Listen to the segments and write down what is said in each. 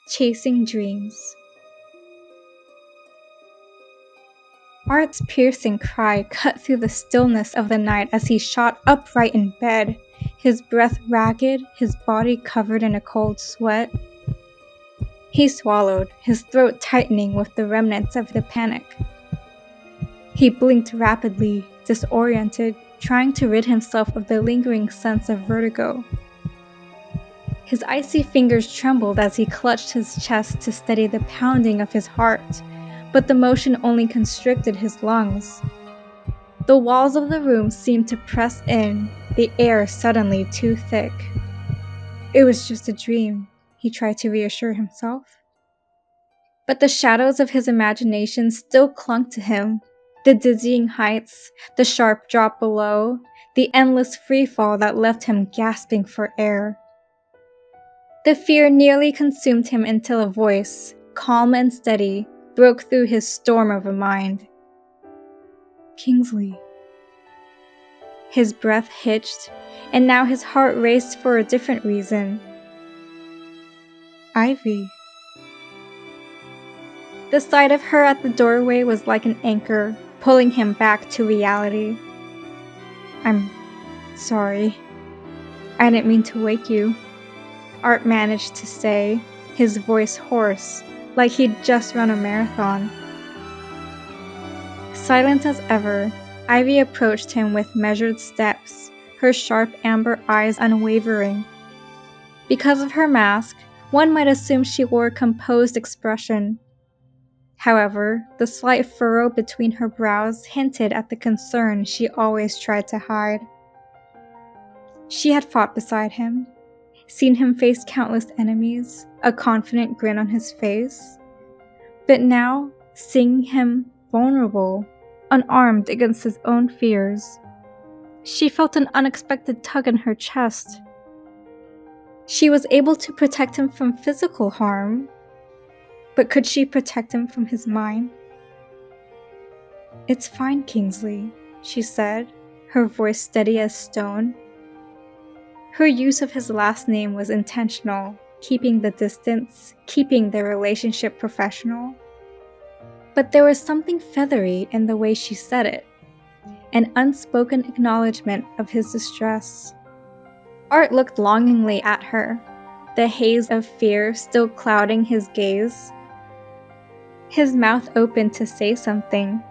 Chasing Dreams. Art's piercing cry cut through the stillness of the night as he shot upright in bed, his breath ragged, his body covered in a cold sweat. He swallowed, his throat tightening with the remnants of the panic. He blinked rapidly, disoriented, trying to rid himself of the lingering sense of vertigo. His icy fingers trembled as he clutched his chest to steady the pounding of his heart, but the motion only constricted his lungs. The walls of the room seemed to press in, the air suddenly too thick. It was just a dream, he tried to reassure himself. But the shadows of his imagination still clung to him. The dizzying heights, the sharp drop below, the endless freefall that left him gasping for air. The fear nearly consumed him until a voice, calm and steady, broke through his storm of a mind. Kingsley. His breath hitched, and now his heart raced for a different reason. Ivy. The sight of her at the doorway was like an anchor, pulling him back to reality. I'm sorry. I didn't mean to wake you, Art managed to say, his voice hoarse, like he'd just run a marathon. Silent as ever, Ivy approached him with measured steps, her sharp amber eyes unwavering. Because of her mask, one might assume she wore a composed expression. However, the slight furrow between her brows hinted at the concern she always tried to hide. She had fought beside him, seen him face countless enemies, a confident grin on his face. But now, seeing him vulnerable, unarmed against his own fears, she felt an unexpected tug in her chest. She was able to protect him from physical harm, but could she protect him from his mind? It's fine, Kingsley, she said, her voice steady as stone. Her use of his last name was intentional, keeping the distance, keeping their relationship professional. But there was something feathery in the way she said it, an unspoken acknowledgement of his distress. Art looked longingly at her, the haze of fear still clouding his gaze. His mouth opened to say something,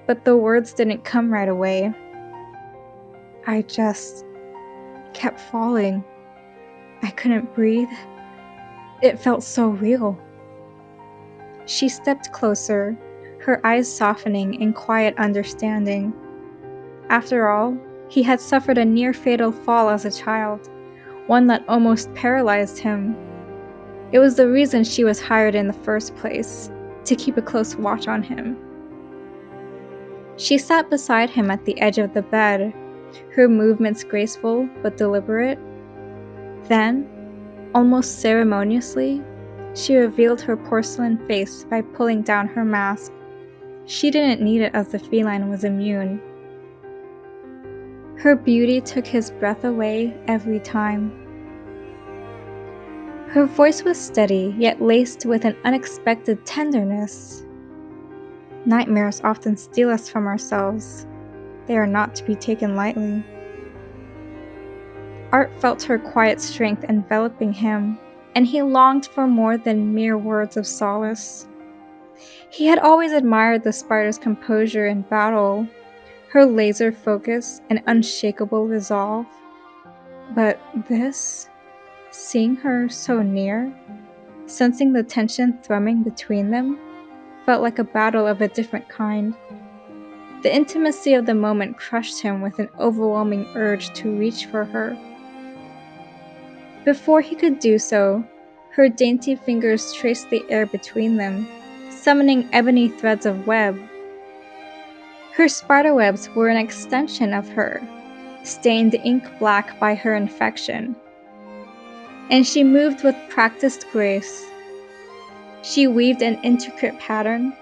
but the words didn't come right away. I just kept falling. I couldn't breathe. It felt so real. She stepped closer, her eyes softening in quiet understanding. After all, he had suffered a near-fatal fall as a child, one that almost paralyzed him. It was the reason she was hired in the first place, to keep a close watch on him. She sat beside him at the edge of the bed, her movements graceful but deliberate. Then, almost ceremoniously, she revealed her porcelain face by pulling down her mask. She didn't need it as the feline was immune. Her beauty took his breath away every time. Her voice was steady, yet laced with an unexpected tenderness. Nightmares often steal us from ourselves. They are not to be taken lightly. Art felt her quiet strength enveloping him, and he longed for more than mere words of solace. He had always admired the spider's composure in battle, her laser focus and unshakable resolve. But this, seeing her so near, sensing the tension thrumming between them, felt like a battle of a different kind. The intimacy of the moment crushed him with an overwhelming urge to reach for her. Before he could do so, her dainty fingers traced the air between them, summoning ebony threads of web. Her spiderwebs were an extension of her, stained ink black by her infection. And she moved with practiced grace. She weaved an intricate pattern,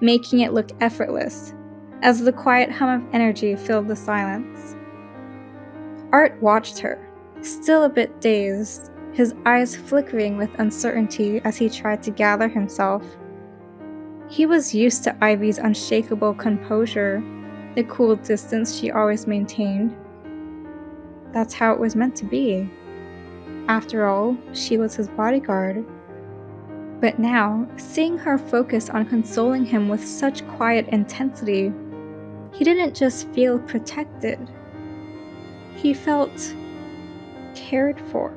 making it look effortless, as the quiet hum of energy filled the silence. Art watched her, still a bit dazed, his eyes flickering with uncertainty as he tried to gather himself. He was used to Ivy's unshakable composure, the cool distance she always maintained. That's how it was meant to be. After all, she was his bodyguard. But now, seeing her focus on consoling him with such quiet intensity, he didn't just feel protected. He felt cared for.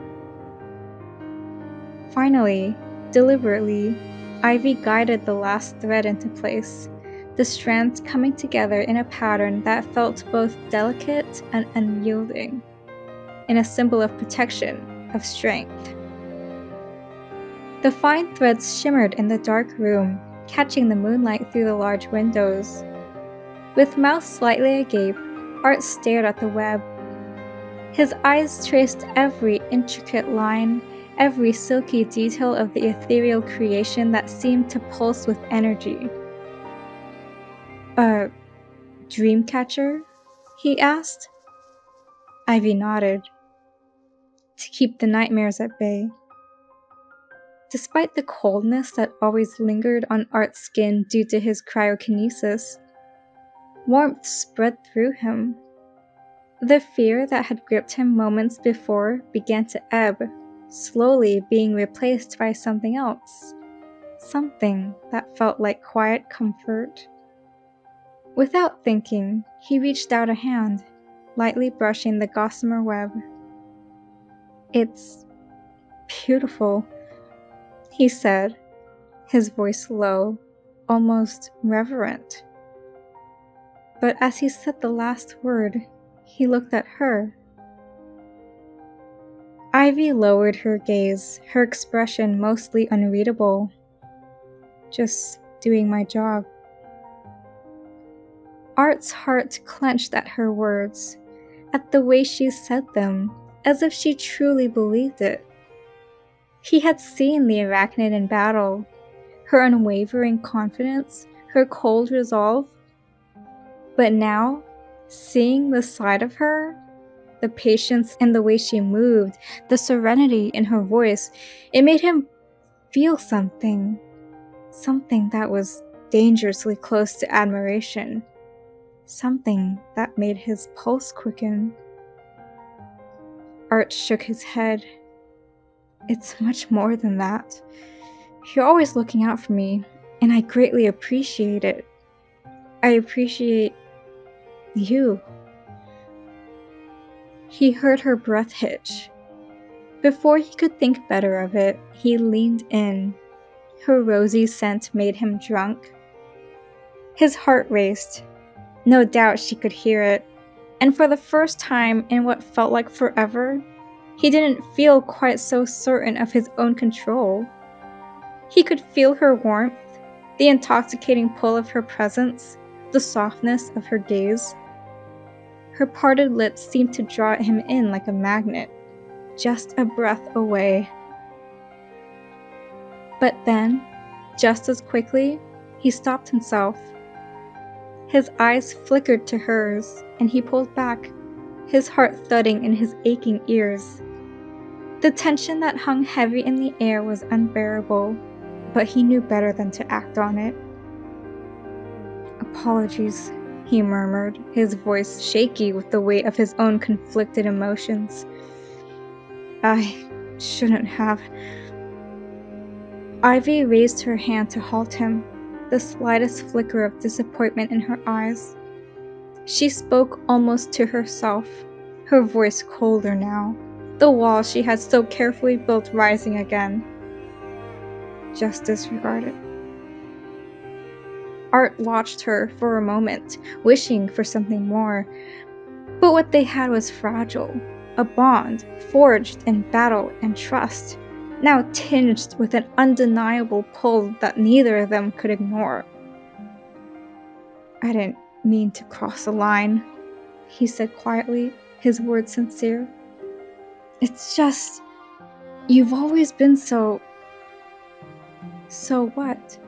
Finally, deliberately, Ivy guided the last thread into place, the strands coming together in a pattern that felt both delicate and unyielding, in a symbol of protection, of strength. The fine threads shimmered in the dark room, catching the moonlight through the large windows. With mouth slightly agape, Art stared at the web. His eyes traced every intricate line, every silky detail of the ethereal creation that seemed to pulse with energy. "A dream catcher?" he asked. Ivy nodded. "To keep the nightmares at bay." Despite the coldness that always lingered on Art's skin due to his cryokinesis, warmth spread through him. The fear that had gripped him moments before began to ebb, slowly being replaced by something else. Something that felt like quiet comfort. Without thinking, he reached out a hand, lightly brushing the gossamer web. "It's beautiful," he said, his voice low, almost reverent. But as he said the last word, he looked at her. Ivy lowered her gaze, her expression mostly unreadable. "Just doing my job." Art's heart clenched at her words, at the way she said them, as if she truly believed it. He had seen the arachnid in battle, her unwavering confidence, her cold resolve. But now, seeing the side of her, the patience in the way she moved, the serenity in her voice, it made him feel something. Something that was dangerously close to admiration. Something that made his pulse quicken. Art shook his head. "It's much more than that. You're always looking out for me, and I greatly appreciate it. I appreciate you." He heard her breath hitch. Before he could think better of it, he leaned in. Her rosy scent made him drunk. His heart raced. No doubt she could hear it, and for the first time in what felt like forever, he didn't feel quite so certain of his own control. He could feel her warmth, the intoxicating pull of her presence, the softness of her gaze. Her parted lips seemed to draw him in like a magnet, just a breath away. But then, just as quickly, he stopped himself. His eyes flickered to hers, and he pulled back, his heart thudding in his aching ears. The tension that hung heavy in the air was unbearable, but he knew better than to act on it. "Apologies," he murmured, his voice shaky with the weight of his own conflicted emotions. "I shouldn't have." Ivy raised her hand to halt him, the slightest flicker of disappointment in her eyes. She spoke almost to herself, her voice colder now, the wall she had so carefully built rising again. "Just disregard it." Art watched her for a moment, wishing for something more. But what they had was fragile, a bond forged in battle and trust, now tinged with an undeniable pull that neither of them could ignore. "I didn't mean to cross the line," he said quietly, his words sincere. "It's just, you've always been so..." "So what?"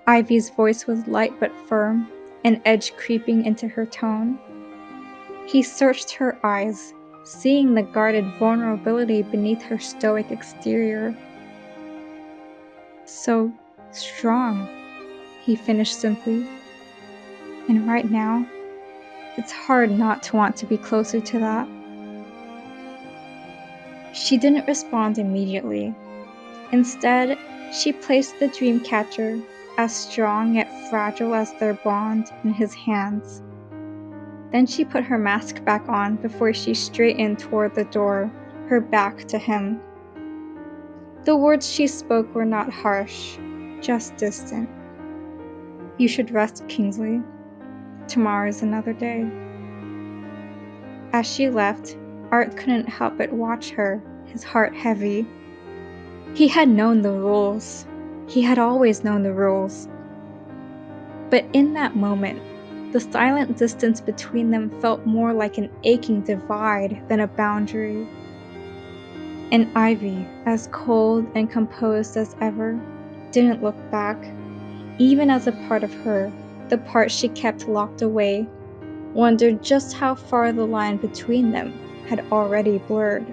Ivy's voice was light but firm, an edge creeping into her tone. He searched her eyes, seeing the guarded vulnerability beneath her stoic exterior. "So strong," he finished simply. "And right now, it's hard not to want to be closer to that." She didn't respond immediately. Instead, she placed the dream catcher, as strong yet fragile as their bond, in his hands. Then she put her mask back on before she straightened toward the door, her back to him. The words she spoke were not harsh, just distant. "You should rest, Kingsley. Tomorrow is another day." As she left, Art couldn't help but watch her, his heart heavy. He had known the rules. He had always known the rules. But in that moment, the silent distance between them felt more like an aching divide than a boundary. And Ivy, as cold and composed as ever, didn't look back, even as a part of her, the part she kept locked away, wondered just how far the line between them had already blurred.